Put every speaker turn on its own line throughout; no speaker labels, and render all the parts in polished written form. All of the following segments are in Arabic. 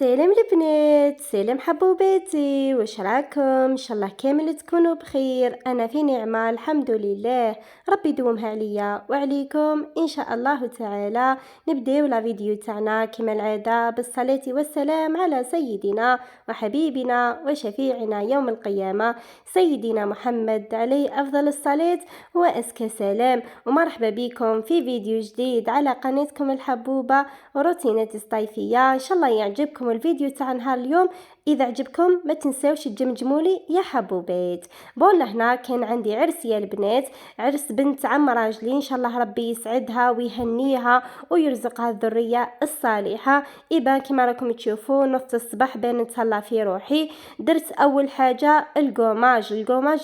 سلام البنات، سلام حبوباتي، واش راكم؟ ان شاء الله كامل تكونوا بخير. انا في نعمه الحمد لله، ربي يدومها عليا وعليكم ان شاء الله تعالى. نبداو لا فيديو تاعنا كما العاده بالصلاه والسلام على سيدنا وحبيبنا وشفيعنا يوم القيامه سيدنا محمد عليه افضل الصلاه وازكى سلام. ومرحبا بكم في فيديو جديد على قناتكم الحبوبه روتينات الصيفيه. ان شاء الله يعجبكم الفيديو تاع نهار اليوم. اذا عجبكم ما تنساوش تجمجمولي يا حبوبات. بون هنا كان عندي عرس يا البنات، عرس بنت عم راجلي، ان شاء الله ربي يسعدها ويهنيها ويرزقها الذريه الصالحه. اذا كما راكم تشوفوا نص الصباح بان نتهلا في روحي. درت اول حاجه القماج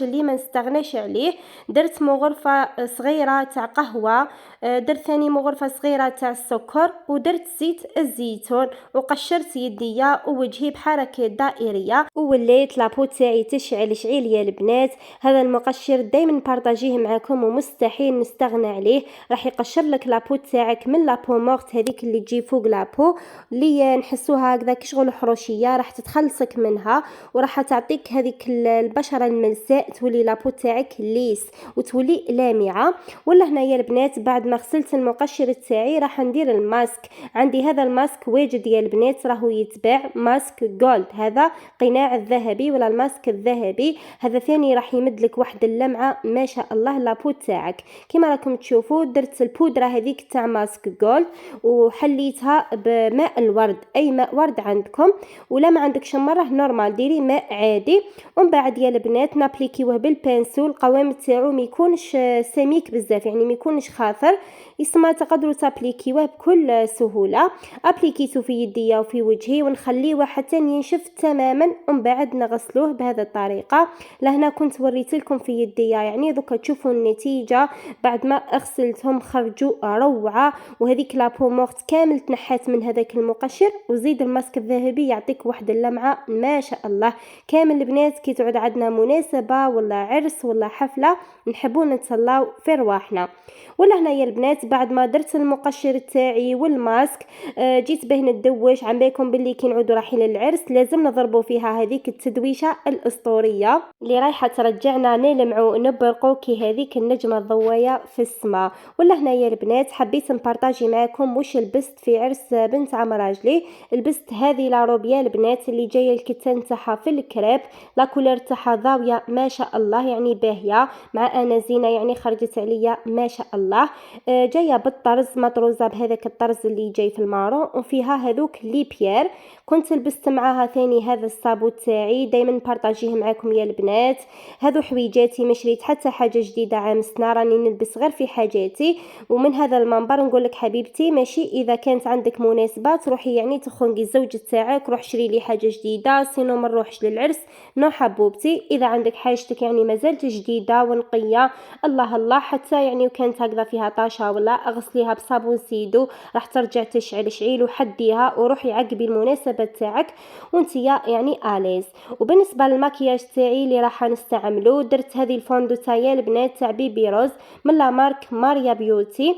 اللي ما نستغناش عليه. درت مغرفه صغيره تاع قهوه، درت ثاني مغرفه صغيره تاع السكر، ودرت زيت الزيتون، وقشرت يديا ووجهي بحركه دائريه، ووليت لابو تاعي تشعل شعيل يا البنات. هذا المقشر دائما بارطاجيه معكم ومستحيل نستغنى عليه، راح يقشر لك لابو تاعك من لابو مورت هذيك اللي تجي فوق لابو اللي نحسوها هكذا كشغل حروشيه، راح تتخلصك منها وراح تعطيك هذيك البشره الملساء، تولي لابو تاعك ليس وتولي لامعه. ولا هنا يا البنات بعد ما غسلت المقشر تاعي راح ندير الماسك. عندي هذا الماسك واجد يا البنات، راهو يتباع ماسك جولد، هذا قناع الذهبي ولا الماسك الذهبي. هذا ثاني راح يمد لك واحد اللمعه ما شاء الله لابو تاعك. كما راكم تشوفوا درت البودره هذيك تاع ماسك جولد وحليتها بماء الورد، اي ماء ورد عندكم، ولا ما عندكش مره نورمال ديري ماء عادي. ومن بعد يا البنات نابليكيوه بالبنسول، القوام تاعو ما يكونش سميك بزاف، يعني ما يكونش خاطر، يسمى تقدروا تابليكيوه بكل سهوله. ابليكيتو في يديا وفي وجهي ونخليه حتى ينشف تماما، ومن بعد نغسلوه بهذه الطريقه. لهنا كنت وريت لكم في يديا، يعني دوكا تشوفوا النتيجه بعد ما غسلتهم خرجوا روعه. وهذيك لابو مورت كامل تنحات من هذاك المقشر، وزيد الماسك الذهبي يعطيك واحد اللمعه ما شاء الله. كامل البنات كي تعود عندنا مناسبه ولا عرس ولا حفله نحبوا نتسلاو في رواحنا. ولا هنا يا البنات بعد ما درت المقشر تاعي والماسك جيت به ندوش. عم بالكم باللي كي نعودوا رايحين للعرس لازم نضربوا فيها هذيك التدويشه الاسطوريه اللي رايحه ترجعنا نلمعوا نبرقوا كي هذيك النجمه الضويه في السماء. ولا هنا يا البنات حبيت نبارطاجي معكم واش لبست في عرس بنت عم راجلي. لبست هذه لا روب يا البنات اللي جايه الكتان تاعها في الكريب، لا كولور تاعها ضاويه ما شاء الله، يعني باهيه مع انا زينه، يعني خرجت عليا ما شاء الله. جايه بالطرز مطروزه بهذاك الطرز اللي جاي في المارون، وفيها هذوك لي بيير. كنت لبست معاها ثاني هذا الصابو تاعي، دائما نبارطاجيه معكم يا البنات. هذو حويجاتي، ما شريت حتى حاجه جديده عام السنه، راني نلبس غير في حاجاتي. ومن هذا المنبر نقول لك حبيبتي، ماشي اذا كانت عندك مناسبه تروحي يعني تخونقي الزوج تاعك روح شري لي حاجه جديده، سينو ما نروحش للعرس. نو حبوبتي، اذا عندك حاجتك يعني مازالت جديده ونقيه الله الله، حتى يعني وكانت هكذا فيها طاشه ولا اغسليها بصابون سيدو راح ترجع تشعل شعيل، وحديها وروحي عقبي المناسبه تاعك وانتيا يعني اليز. وبالنسبه للمكياج تاعي اللي راح نستعملو، درت هذه الفوندو تاعي البنات تاع بيبي روز من لا مارك ماريا بيوتي.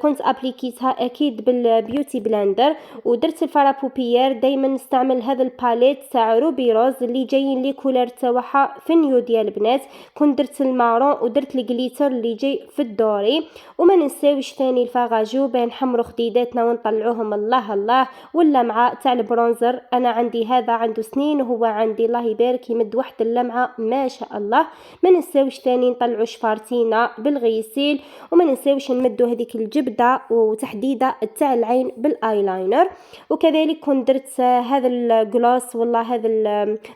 كنت ابليكيتها اكيد بالبيوتي بلندر. ودرت الفرا بوبيير، دائما نستعمل هذا الباليت تاع روبي روز اللي جايين لي كولر تاعها في نيو ديال البنات. كنت درت المارون ودرت الجليتر اللي جاي في الدوري. وما ننساوش ثاني الفاغاجو بين نحمروا خديداتنا ونطلعوهم الله الله. واللمعه تاع البرونزر، انا عندي هذا عنده سنين وهو عندي الله يبارك يمد واحد اللمعه ما شاء الله. ما ننساوش ثاني نطلعوا شفارتينا بالغسيل، وما ننساوش نمدوا هذيك الجبده وتحديده تاع العين بالايلاينر. وكذلك كنت درت هذا الجلوس والله هذا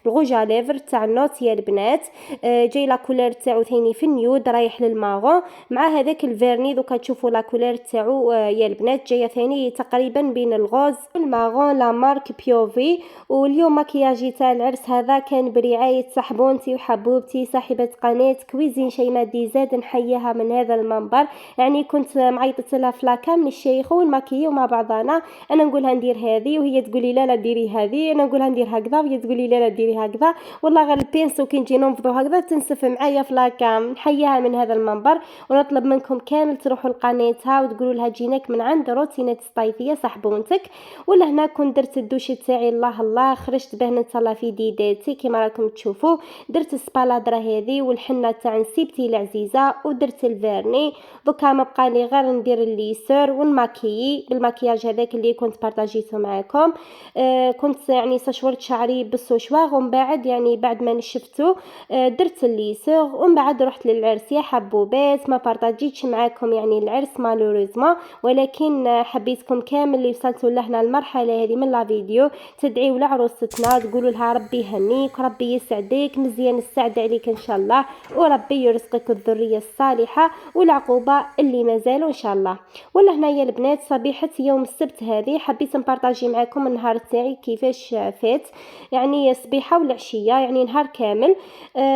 الغوجا ليفر تاع النوت يا البنات، جاي لا كولور تاعو ثاني في النيود رايح للماغون مع هذاك الفيرني. دوكا تشوفوا لا كولور تاعو يا البنات جايه ثاني تقريبا بين الغوز والماغون لا مارك بيوفي. واليوم مكياجي تاعي تاع العرس هذا كان برعاية صاحبونتي وحبوبتي صاحبة قناة كويزين شيماء دي زاد، نحييها من هذا المنبر. يعني كنت معيطت لها في لاكام نشيخو ونماكيو مع بعضنا، انا نقولها ندير هذه وهي تقولي لا لا ديري هذه، انا نقولها ندير هكذا وهي تقولي لا لا ديري هكذا. والله غير البينسو كي نجي ننفضو هكذا تنسف معايا في لاكام. نحييها من هذا المنبر ونطلب منكم كامل تروحوا لقناتها وتقولوا لها جيناك من عند روتينات الصيفيه صاحبونتك. ولا هنا كنت درت الدوش تاعي الله الله، خرجت به نتهلا في ديداتي كيما راكم تشوفوا. درت السبالادرا هذه والحنه تاع نسيبتي العزيزه ودرت الفيرني. دوكا ما بقى لي غير ندير الليسور ونماكيي بالمكياج هذاك اللي كنت بارطاجيته معكم. كنت يعني سشورت شعري بالسوشواغ ومن بعد يعني بعد ما نشفته درت الليسور ومن بعد رحت للعرس يا حبوبات. ما بارطاجيتش معاكم يعني العرس مالوريزما، ولكن حبيتكم كامل اللي وصلتوا لهنا المرحله هذه من لا فيديو تدعيوا لعروستنا تقولوا لها ربي يهنيك وربي يسعدك مزيان السعد عليك ان شاء الله، وربي يرزقك الذريه الصالحه والعقوبه اللي مازالوا ان شاء الله. ولا هنايا البنات صبيحه يوم السبت هذه حبيت نبارطاجي معكم النهار تاعي كيفاش فات، يعني صبيحه والعشيه يعني نهار كامل.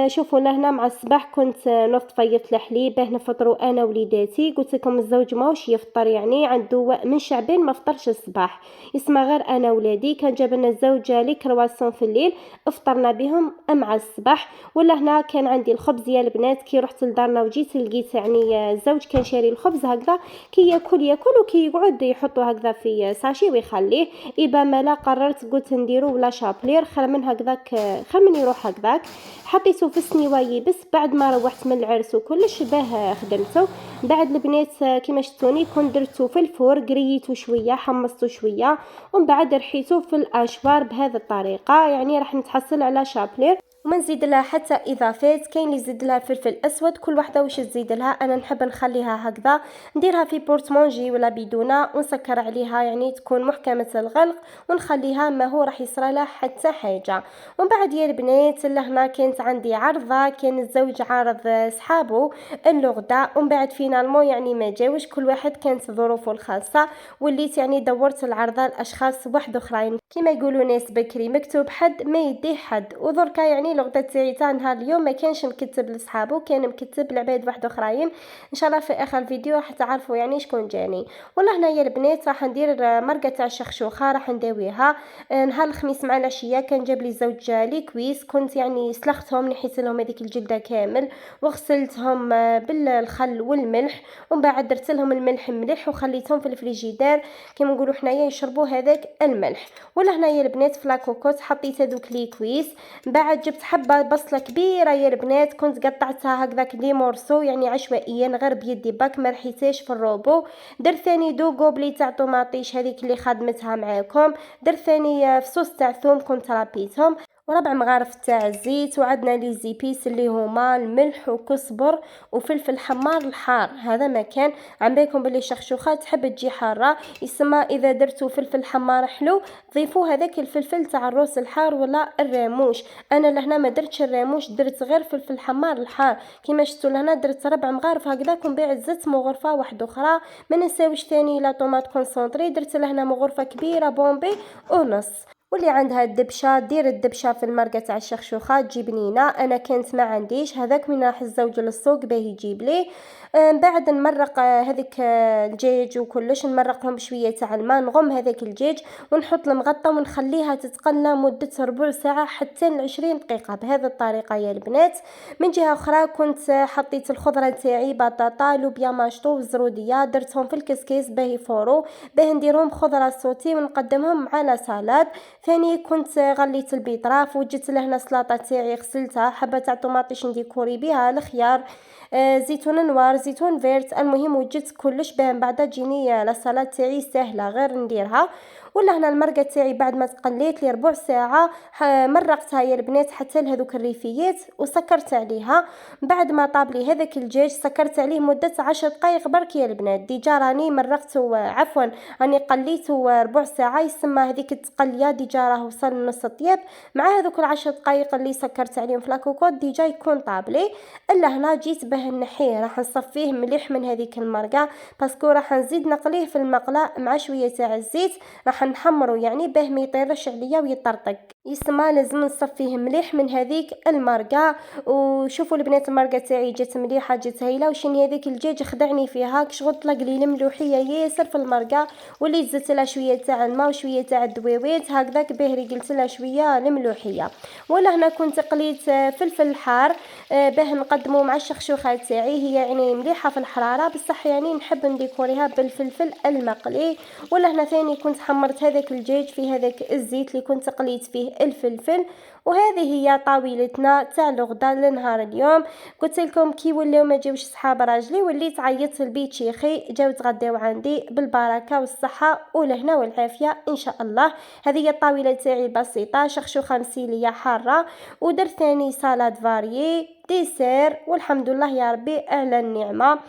شوفوا لهنا مع الصباح كنت نفط فيضت الحليب باه نفطروا انا وليداتي. قلت لكم الزوج ماوش يفطر يعني عنده من شعبين ما فطرش الصباح، يسمع غير انا ولادي. كان جاب لنا الزوج لي كرواسون في الليل افطرنا بهم مع الصباح. ولا هنا كان عندي الخبز يا البنات كي رحت لدارنا وجيت لقيت يعني الزوج كان شاري الخبز هكذا كي ياكل وكي يقعد يحطه هكذا في ساشي ويخليه. إبا مالا قررت قلت نديرو ولا شابلير خير من هكذاك، خير من يروح هكذاك. حطيته في السنيوايي بس بعد ما روحت من العرس وكلش باه خدمته. بعد البنات كيما شفتوني كنت درتو في الفور قريته شويه حمصته شويه ومن بعد رحيته في الاشوار بهذه الطريقه. يعني راح نتحصل على شابلير وما نزيد لها حتى اضافات. كاين اللي يزيد لها فلفل اسود كل وحده واش تزيد لها، انا نحب نخليها هكذا نديرها في بورتمونجي ولا بدونه ونسكر عليها يعني تكون محكمه الغلق ونخليها ما هو راح يصرى لها حتى حاجه. ومن بعد يا البنات لهنا كانت عندي عرضه، كان الزوج عارض صحابه اللغده ومن بعد فينالمون يعني ما جاوش كل واحد كانت ظروفه الخاصه. وليت يعني دورت العرضه لاشخاص واحد اخرين كما يقولوا ناس بكري مكتوب حد ما يديه حد. ودركا يعني الغدا تاعي تاع نهار اليوم ما كانش مكتب لصحابو كان مكتب لعباد واحد اخرين. ان شاء الله في اخر الفيديو راح تعرفوا يعني شكون جاني. والله هنايا البنات راح ندير مرقه تاع الشخشوخه راح نداويها نهار الخميس مع العشيه. كان جاب لي زوج لي كويس كنت يعني سلختهم نحيت لهم هذيك الجلده كامل وغسلتهم بالخل والملح ومن بعد درت لهم الملح ملح وخليتهم في الفريجيدير كما نقولوا حنايا يشربوا هذاك الملح. ولا هنايا البنات في لاكوكوت حطيت هذوك لي كويس. بعد جبت حبه بصله كبيره يا البنات كنت قطعتها هكذاك لي مورسو يعني عشوائيا غير بيدي باك ما رحيتهاش في الروبو. درت ثاني دو قوبلي تاع طوماطيش هذيك اللي خدمتها معاكم. درت ثاني فصوص تاع ثوم كنت رابيتهم وربع مغارف تاع الزيت. وعندنا لي زيبيس اللي هما الملح وكزبر وفلفل حمار الحار. هذا ما كان عم بالكم باللي الشخشوخه تحب تجي حاره يسمى اذا درتو فلفل حمار حلو ضيفوا هذاك الفلفل تاع الروس الحار ولا الراموش. انا لهنا ما درتش الراموش درت غير فلفل حمار الحار كيما شفتوا لهنا درت ربع مغارف هكذاك ومن بعد زدت مغرفه واحده اخرى. ما نساويش ثاني لا طوماط كونسونطري درت لهنا مغرفه كبيره بومبي ونص. واللي عندها الدبشه دير الدبشه في المرقه تاع الشخشوخه تجي بنينه. انا كانت ما عنديش هذاك من راح الزوج للسوق باه يجيب لي. بعد نمرق هذيك الدجاج وكلش نمرقهم بشويه تاع الماء نغم هذاك الدجاج ونحط المغطى ونخليها تتقلى مده ربع ساعه حتى 20 دقيقه بهذه الطريقه يا البنات. من جهه اخرى كنت حطيت الخضره تاعي بطاطا لوبيا ماشطو والزروديه درتهم في الكسكيس باه يفوروا باه نديرهم خضره صوتي ونقدمهم على سلطه. ثاني كنت غليت البيطراف وجدت لهنا سلطه تاعي غسلتها حبه تاع طوماطيش نديكوري بها الخيار زيتون نوار زيتون فيرت. المهم وجدت كلش باه من بعد تجيني لا سلطه تاعي سهله غير نديرها. ولا هنا المرقه تاعي بعد ما تقليت لي ربع ساعه مرقتها يا البنات حتى لهذوك الريفيات وسكرت عليها. بعد ما طاب لي هذاك الدجاج سكرت عليه مده 10 دقائق برك يا البنات. ديجا راني مرقته عفوا راني قليته ربع ساعه يسمى هذيك التقليه ديجا راه وصل نص طياب مع هذوك 10 دقائق اللي سكرت عليهم في لاكوكوت ديجا يكون طاب لي. الا هنا جيت باه نحيه راح نصفيه مليح من هذيك المرقه باسكو راح نزيد نقليه في المقله مع شويه تاع الزيت راح نحمرو يعني باه ما يطيرش عليا ويطرطق. يسمى لازم نصفيه مليح من هذيك المرقه. وشوفوا البنات المرقه تاعي جات مليحه، جات هايله. وشني هذيك الدجاج خدعني فيها كشغل طلق لي الملوحيه ياسر في المرقه، وليت زدت لها شويه تاع الماء وشويه تاع الدويويت هكذاك بهري قلت لها شويه الملوحيه. ولا هنا كنت قليت فلفل حار باه نقدمه مع الشخشوخه تاعي. هي يعني مليحه في الحراره بصح يعني نحب نديكوريها بالفلفل المقلي. ولا هنا ثاني كنت حمرت هذاك الدجاج في هذاك الزيت اللي كنت قليت فيه الفلفل. وهذه هي طاولتنا تاع الغدا لنهار اليوم. قلت لكم كي ولاو ما جاوش صحاب راجلي وليت عيطت لبيت شيخي جاو تغداو عندي بالبركه والصحه والهنا والعافيه ان شاء الله. هذه هي الطاوله تاعي البسيطه، شخشوخه مسيليه حاره، ودرت ثاني سالاد فاريي ديسير والحمد لله يا ربي على النعمه.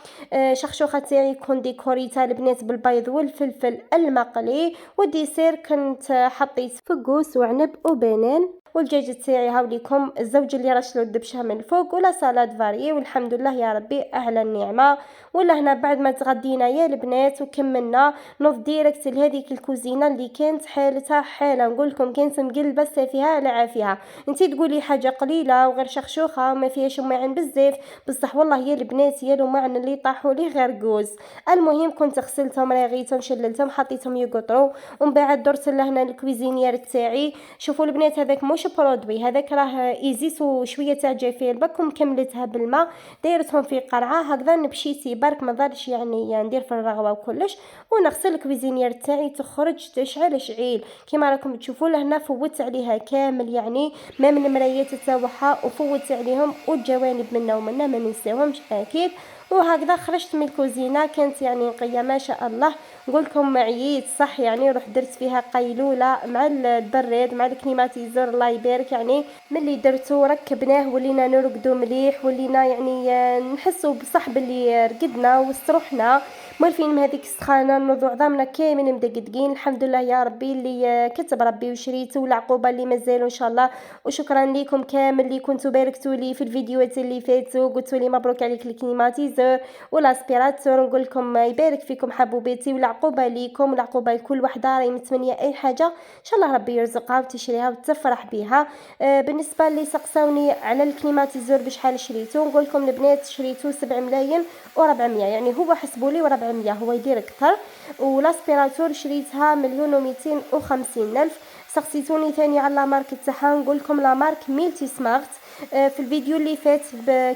شخشوخه تاعي كون ديكوريتها البنات بالبيض والفلفل المقلي، والديسير كنت حطيت فقوس وعنب وبنان. والدجاج تاعي هاوليكم الزوج اللي رشلو الدبشه من الفوق، ولا سالاد فاريي والحمد لله يا ربي على النعمه. ولا هنا بعد ما تغدينا يا البنات وكملنا نوض ديريكت لهذيك الكوزينه اللي كانت حالتها حاله نقول لكم كانت مقلبه فيها على عافيها. انتي تقولي حاجه قليله وغير شخشوخه وما فيهاش معن بزاف، بصح والله يا البنات يا المعن اللي طاحوا لي غير جوز. المهم كنت غسلتهم رغيتهم شللتهم حطيتهم يقطروا، ومن بعد درت لهنا الكويزينير تاعي. شوفوا البنات هذاك مش برودوي، هذاك راه ايزيس وشويه تاع جافيل البك ومكملتها بالماء. دايرتهم في قرعه هكذا نبشيتي برك ما ضلش يعني ندير في الرغوه وكلش. ونغسل الكويزينير تاعي تخرج تشعل شعيل كيما راكم تشوفوا. لهنا فوت عليها كامل يعني ما من المرايات تاعها وفوت عليهم والجوانب منا ومنا ما ننساوهمش اكيد. وهكذا خرجت من الكوزينه كانت يعني نقيه ما شاء الله. نقولكم عييت صح يعني رحت درت فيها قيلوله مع البراد مع الكليماتيزور الله يبارك. يعني ملي درتو ركبناه ولينا نرقدو مليح، ولينا يعني نحسو بصح باللي رقدنا واسترحنا. مالفين من هذيك السخانه نوضو عظامنا كامل مدقدقين الحمد لله يا ربي اللي كتب ربي وشريتو والعقوبه اللي مازالوا ان شاء الله. وشكرا لكم كامل اللي كنتو باركتوا لي في الفيديوهات اللي فاتوا قلتوا لي مبروك عليك الكليماتيزور والاسبيراتور. نقول لكم يبارك فيكم حبوباتي والعقوبه ليكم والعقوبه لكل وحده راهي متمنيه اي حاجه ان شاء الله ربي يرزقها وتشريها وتفرح بها. بالنسبه اللي سقساوني على الكليماتيزور بشحال شريتو، نقول لكم البنات شريتو 7 ملايين و400 يعني هو حسبوا لي 400 هو يدير اكثر. والاسبيراتور شريتها 1,250,000. سقسيتوني ثاني على لا مارك تاعها، نقول لكم لا مارك ميلتي سمارت. في الفيديو اللي فات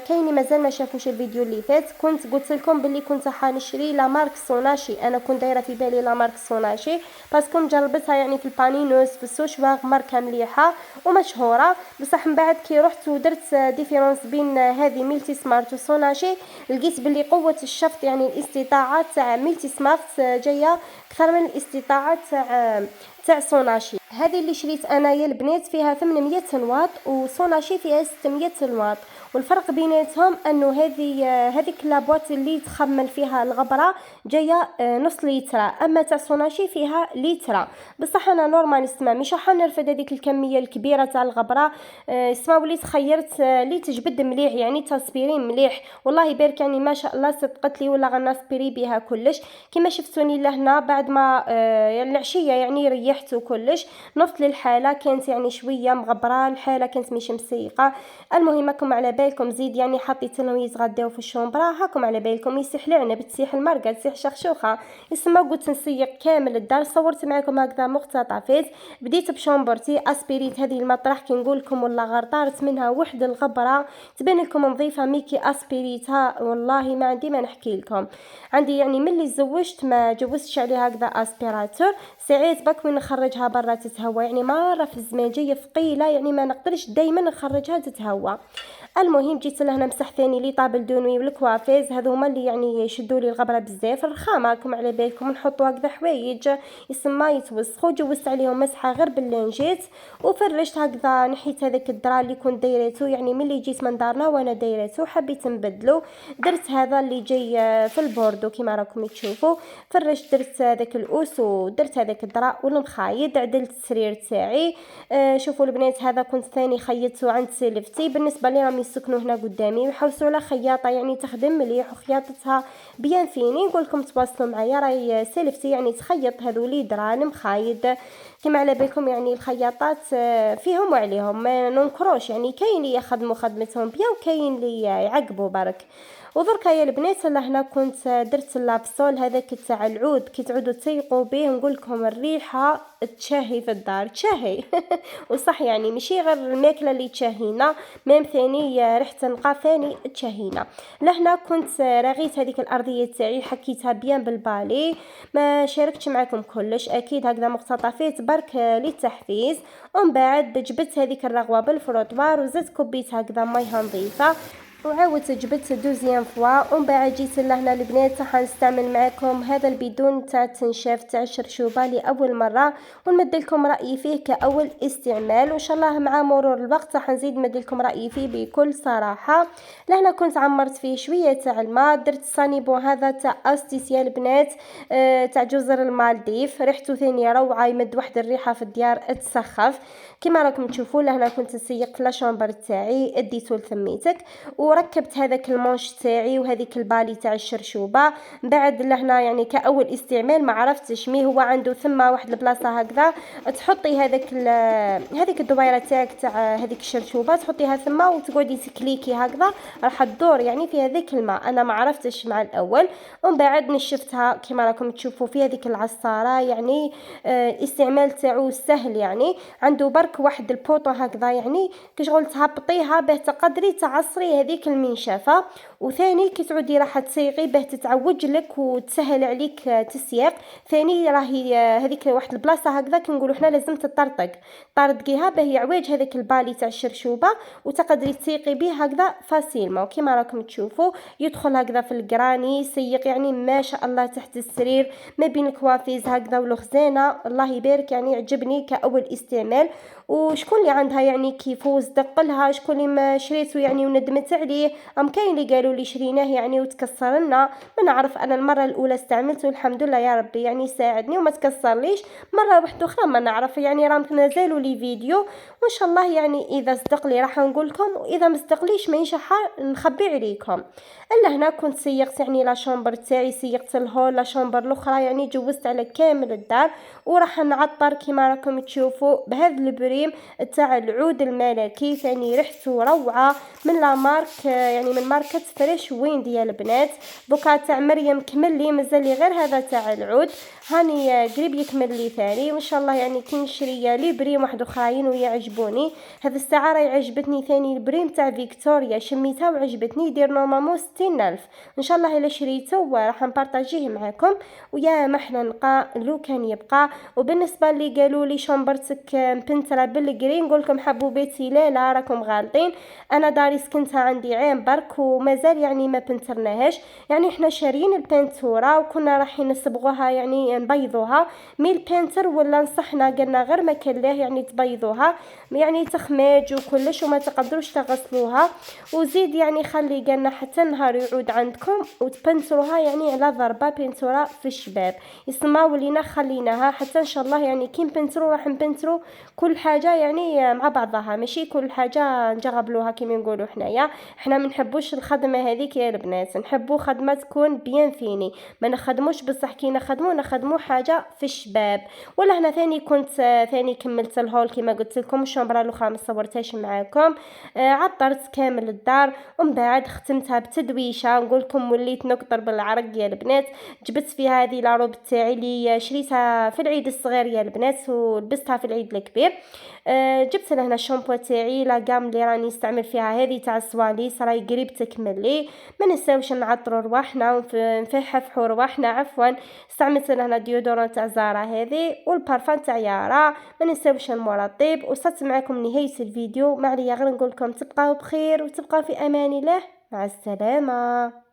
كاين مازال ما شافوش الفيديو اللي فات كنت قلت لكم باللي كنت حنشري لا مارك سوناشي. انا كنت دايره في بالي لا مارك سوناشي باسكو جربتها يعني في البانينوس في السوشواغ ماركه مليحه ومشهوره. بصح من بعد كي رحت ودرت ديفيرونس بين هذه ميلتي سمارت وسوناشي لقيت باللي قوه الشفط يعني الاستطاعه تاع ميلتي سمارت جايه اكثر من الاستطاعه تاع سوناشي. هذه اللي شريت انا يا البنات فيها 800 واط وسوناشي فيها 600 واط. والفرق بيناتهم انه هذيك لابوات اللي تخمل فيها الغبره جايه نص لتر، اما تاع سوناشي فيها لتر. بصح انا نورمال نسمع مش راح نرفد هذيك الكميه الكبيره تاع الغبره. اسمع وليت خيرت اللي تجبد مليح يعني تاسبيرين مليح والله يبارك يعني ما شاء الله صدقت لي ولا غنسبيري بها كلش. كما شفتوني لهنا بعد ما العشيه يعني ريحت وكلش نص للحاله كانت يعني شويه مغبره الحاله كانت مش مسيقه. المهم راكم على بالكم زيد يعني حطيت لهم يتغداو في الشومبرا هاكم على بالكم يسيح العنب تسيح المرقه تسيح شخشوخه يسمى قلت نسيق كامل الدار. صورت معكم هكذا مقتطفات. بديت بشومبرتي اسبيريت هذه المطرح كي نقول لكم والله غير طارت منها وحده الغبره تبان لكم نظيفه ميكي اسبيريتها والله ما عندي ما نحكي لكم. عندي يعني ملي زوجت ما جوزتش عليها هكذا اسبيراتور ساعات بك وين نخرجها برا تتهوى يعني مره في الزمان جايه ثقيله يعني ما نقدرش دائما نخرجها تتهوى. المهم جيت لهنا مسح ثاني لي طابل دونوي والكوافيز هذو هما اللي يعني يشدوا لي الغبره بزاف الرخامه راكم على بالكم نحطوا هكذا حوايج يسمى يتوسخوا. جوزت عليهم مسحه غير باللانجيت وفرشت هكذا نحيت هذاك الدرا اللي كنت دايرته يعني ملي جيت من دارنا وانا دايرته حبيت نبدلو. درت هذا اللي جاي في البوردو كيما راكم تشوفوا فرشت درت هذاك الأوس ودرت هذاك الدرا والمخايد عدلت السرير تاعي. شوفوا البنات هذا كنت ثاني خيطته عند سيلفتي بالنسبه لي راهم يسكنوا هنا قدامي ويحوسوا على خياطه يعني تخدم مليح وخياطتها بيان فيني. نقول لكم تواصلوا معايا، راهي سلفتي يعني تخيط هذولي دراهم خايد كما على بالكم. يعني الخياطات فيهم وعليهم، ما ننكروش، يعني كاين اللي يخدموا خدمتهم بيان وكاين اللي يعقبوا برك. ودركا يا البنات لهنا كنت درت لابسول هذاك تاع العود كي تعودوا تسيقوا به. نقول لكم الريحه تشهي في الدار تشهي وصح يعني ماشي غير الماكله اللي تشهينا، ميم ثاني ريحه نقا ثاني تشهينا. لهنا كنت رغيت هذيك الارضيه تاعي حكيتها بيان بالبالي، ما شاركتش معكم كلش اكيد هكذا مقتطفات برك للتحفيز. ومن بعد جبت هذيك الرغوه بالفروطوار وزدت كبيت هكذا ميها نظيفه وعاودت جبت دوزيام فوا. ومن بعد جيت لهنا البنات راح نستعمل معكم هذا البيدون تاع التنشاف تاع الشرشوبه لاول مره ونمد لكم رايي فيه كاول استعمال، وان شاء الله مع مرور الوقت راح نزيد نمد لكم رايي فيه بكل صراحه. لهنا كنت عمرت فيه شويه تاع الماء، درت الصانيبو هذا تاع استيسيا البنات تاع جزر المالديف، ريحته ثانيه روعه يمد واحد الريحه في الديار تسخف كما راكم تشوفوا. لهنا كنت سيقت لا شامبر تاعي اديته لثميتك وركبت هذاك المونش تاعي وهذيك البالي تاع الشرشوبه. بعد لهنا يعني كاول استعمال ما عرفتش مي هو عنده ثم واحد البلاصه هكذا تحطي هذيك الدويره تاعك تاع هذيك الشرشوبه تحطيها ثم وتقعدي تكليكي هكذا راح تدور يعني في هذيك الماء. انا ما عرفتش مع الاول، ومن بعد نشفتها كما راكم تشوفوا في هذيك العصاره. يعني الاستعمال تاعو سهل، يعني عنده برك واحد البوطو هكذا يعني كشغل تهبطيها به تقدري تعصري هذيك المنشفه، وثاني كي تعودي راح تسيقي به تتعوج لك وتسهل عليك تسيق. ثاني راهي هذيك واحد البلاصه هكذا كنقولوا حنا لازم تطرطق طردقيها به يعوج هذاك البالي تاع الشرشوبه وتقدري تسيقي به هكذا فاسيلمون كما راكم تشوفوا. يدخل هكذا في القراني يسيق يعني ما شاء الله تحت السرير ما بين الكوافيز هكذا والخزانه. الله يبارك يعني عجبني كاول استعمال. وشكون اللي عندها يعني كيفوز دقلها، شكون اللي ما شريته يعني وندمت عليه، كاين اللي قالوا لي شريناه يعني وتكسر لنا. ما نعرف، انا المره الاولى استعملته الحمد لله يا ربي يعني ساعدني وما تكسر ليش. مره واحده اخرى ما نعرف، يعني راهم نزالوا لي فيديو وان شاء الله يعني اذا صدق لي راح نقول لكم واذا ما صدقليش ما ينشح نخبي عليكم. الا هنا كنت سيقت يعني لا شامبر تاعي، سيقت الهول لا شامبر الاخرى يعني جوزت على كامل الدار. وراح نعطر كما راكم تشوفوا بهذا البريم تاع العود الملكي ثاني ريحته روعه من لا مارك يعني من ماركه فريش وين ديال البنات. دوكا تاع مريم كمل لي مازال لي غير هذا تاع العود، هاني قريب يكمل لي ثاني وان شاء الله يعني كي نشري لي بريم واحد اخرين ويعجبوني. هذا الساعه راهي عجبتني ثاني البريم تاع فيكتوريا شميتها وعجبتني يدير نورمالمون 60,000 ان شاء الله. الا شريته راح نبارطاجيه معكم ويا محلى نقا لو كان يبقى. وبالنسبه اللي قالوا لي شامبرتك مبنتره بالجري نقول لكم حبوباتي لا راكم غالطين. انا داري سكنتها عندي عام برك ومازال يعني ما بنترناهاش، يعني احنا شارين البنتوره وكنا رايحين نصبغوها يعني نبيضوها مي البنتر ولا نصحنا قالنا غير ما كان له يعني تبيضوها يعني تخماج وكلش وما تقدروش تغسلوها وزيد يعني خلي قالنا حتى النهار يعود عندكم وتبنتروها يعني على ضربه بنتوره في الشباب يسمى ولينا خليناها حتى ان شاء الله. يعني كي نبنترو راح نبنترو كل حاجه يعني مع بعضها ماشي كل حاجه نجغبلوها كيما نقولوا حنايا. حنا ما نحبوش الخدمه هذيك يا البنات، نحبوا خدمه تكون بيان فيني، ما نخدموش بصح كي نخدموا حاجه في الشباب. ولا هنا ثاني كنت ثاني كملت الهول كيما قلت لكم الشمبره الاخرى ما صورتهاش معاكم. عطرت كامل الدار ومن بعد ختمتها بتدويشه نقول لكم وليت نقطر بالعرق يا البنات. جبت فيها هذه لاروب تاعي اللي شريتها في العيد الصغير يا البنات ولبستها في العيد الكبير. جبت لهنا الشامبو تاعي لا قام اللي راني نستعمل فيها هذه تاع السواليس راهي قريب تكمل لي. ما نساوش نعطروا رواحنا ونفحفحوا رواحنا عفوا. استعملت لهنا ديودورون تاع زارا هذه والبارفان تاع يارا. ما نساوش المرطب. وصلت معكم نهايه الفيديو، ما عليا غير نقول لكم تبقاو بخير وتبقاو في امان الله. مع السلامه.